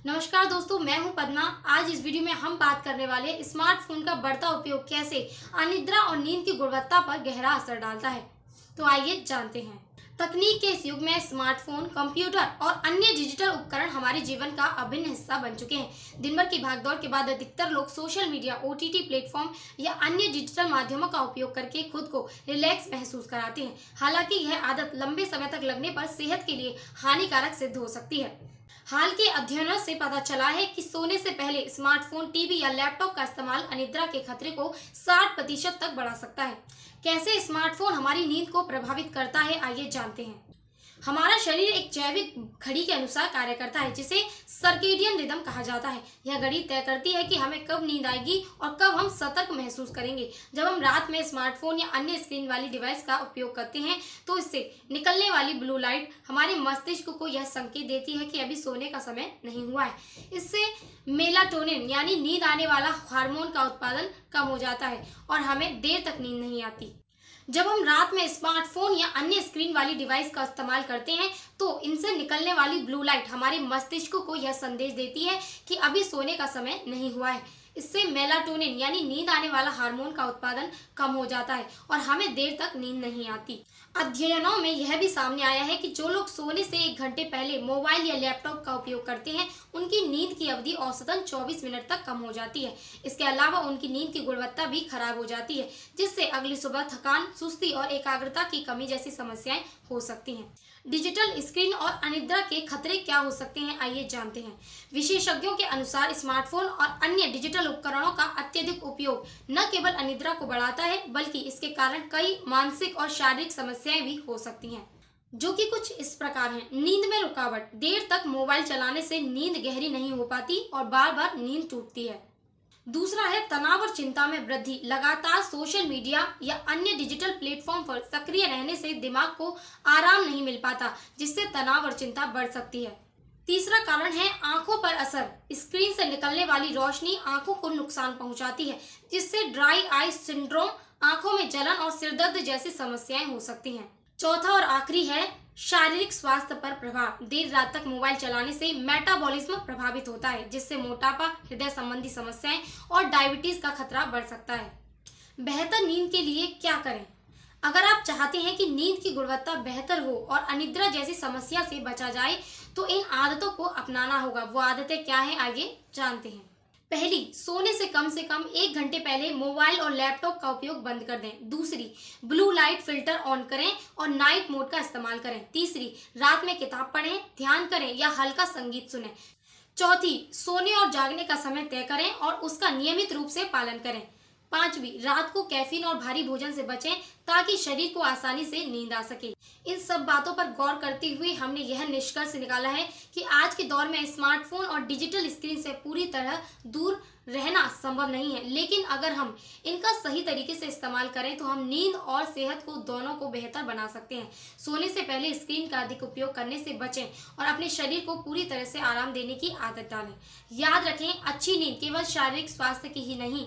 नमस्कार दोस्तों, मैं हूं पद्मा। आज इस वीडियो में हम बात करने वाले हैं स्मार्टफोन का बढ़ता उपयोग कैसे अनिद्रा और नींद की गुणवत्ता पर गहरा असर डालता है। तो आइए जानते हैं। तकनीक के इस युग में स्मार्टफोन, कंप्यूटर और अन्य डिजिटल उपकरण हमारे जीवन का अभिन्न हिस्सा बन चुके हैं। दिन भर की भागदौड़ के बाद अधिकतर लोग सोशल मीडिया, ओटीटी प्लेटफॉर्म या अन्य डिजिटल माध्यमों का उपयोग करके खुद को रिलैक्स महसूस कराते हैं। हालांकि यह आदत लंबे समय तक लगने पर सेहत के लिए हानिकारक सिद्ध हो सकती है। हाल के अध्ययनों से पता चला है कि सोने से पहले स्मार्टफोन, टीवी या लैपटॉप का इस्तेमाल अनिद्रा के खतरे को 60% तक बढ़ा सकता है। कैसे स्मार्टफोन हमारी नींद को प्रभावित करता है, आइए जानते हैं। हमारा शरीर एक जैविक घड़ी के अनुसार कार्य करता है, जिसे सर्केडियन रिदम कहा जाता है। यह घड़ी तय करती है कि हमें कब नींद आएगी और कब हम सतर्क महसूस करेंगे। जब हम रात में स्मार्टफोन या अन्य स्क्रीन वाली डिवाइस का उपयोग करते हैं तो इससे निकलने वाली ब्लू लाइट हमारे मस्तिष्क को यह संकेत देती है कि अभी सोने का समय नहीं हुआ है। इससे मेलाटोनिन यानी नींद आने वाला हार्मोन का उत्पादन कम हो जाता है और हमें देर तक नींद नहीं आती। जब हम रात में स्मार्टफोन या अन्य स्क्रीन वाली डिवाइस का इस्तेमाल करते हैं तो इनसे निकलने वाली ब्लू लाइट हमारे मस्तिष्क को यह संदेश देती है कि अभी सोने का समय नहीं हुआ है। इससे मेलाटोनिन यानी नींद आने वाला हार्मोन का उत्पादन कम हो जाता है और हमें देर तक नींद नहीं आती। अध्ययनों में यह भी सामने आया है कि जो लोग सोने से 1 घंटे पहले मोबाइल या लैपटॉप का उपयोग करते हैं, उनकी नींद की अवधि औसतन 24 मिनट तक कम हो जाती है। इसके अलावा उनकी नींद की गुणवत्ता भी खराब हो जाती है, जिससे अगली सुबह थकान, सुस्ती और एकाग्रता की कमी जैसी समस्याएं हो सकती हैं। डिजिटल स्क्रीन और अनिद्रा के खतरे क्या हो सकते हैं, आइए जानते हैं। विशेषज्ञों के अनुसार स्मार्टफोन और अन्य डिजिटल उपकरणों का अत्यधिक उपयोग न केवल अनिद्रा को बढ़ाता है, बल्कि इसके कारण कई मानसिक और शारीरिक समस्याएं भी हो सकती हैं, जो कि कुछ इस प्रकार हैं। नींद में रुकावट। देर तक मोबाइल चलाने से नींद गहरी नहीं हो पाती और बार बार नींद टूटती है। दूसरा है तनाव और चिंता में वृद्धि। लगातार सोशल मीडिया या अन्य डिजिटल प्लेटफॉर्म पर सक्रिय रहने से दिमाग को आराम नहीं मिल पाता, जिससे तनाव और चिंता बढ़ सकती है। तीसरा कारण है आंखों पर असर। स्क्रीन से निकलने वाली रोशनी आंखों को नुकसान पहुंचाती है, जिससे ड्राई आई सिंड्रोम, आंखों में जलन और सिरदर्द जैसी समस्याएं हो सकती हैं। चौथा और आखिरी है शारीरिक स्वास्थ्य पर प्रभाव। देर रात तक मोबाइल चलाने से मेटाबॉलिज्म प्रभावित होता है, जिससे मोटापा, हृदय संबंधी समस्याएं और डायबिटीज का खतरा बढ़ सकता है। बेहतर नींद के लिए क्या करें? अगर आप चाहते हैं कि नींद की गुणवत्ता बेहतर हो और अनिद्रा जैसी समस्या से बचा जाए, तो इन आदतों को अपनाना होगा। वो आदतें क्या हैं, आइए जानते हैं। पहली, सोने से कम 1 घंटे पहले मोबाइल और लैपटॉप का उपयोग बंद कर दें। दूसरी, ब्लू लाइट फिल्टर ऑन करें और नाइट मोड का इस्तेमाल करें। तीसरी, रात में किताब पढ़ें, ध्यान करें या हल्का संगीत सुनें। चौथी, सोने और जागने का समय तय करें और उसका नियमित रूप से पालन करें। पांचवी, रात को कैफीन और भारी भोजन से बचें ताकि शरीर को आसानी से नींद आ सके। इन सब बातों पर गौर करते हुए हमने यह निष्कर्ष निकाला है कि आज के दौर में स्मार्टफोन और डिजिटल स्क्रीन से पूरी तरह दूर रहना संभव नहीं है, लेकिन अगर हम इनका सही तरीके से इस्तेमाल करें तो हम नींद और सेहत को दोनों को बेहतर बना सकते हैं। सोने से पहले स्क्रीन का अधिक उपयोग करने से बचें और अपने शरीर को पूरी तरह से आराम देने की आदत डालें। याद रखें, अच्छी नींद केवल शारीरिक स्वास्थ्य की ही नहीं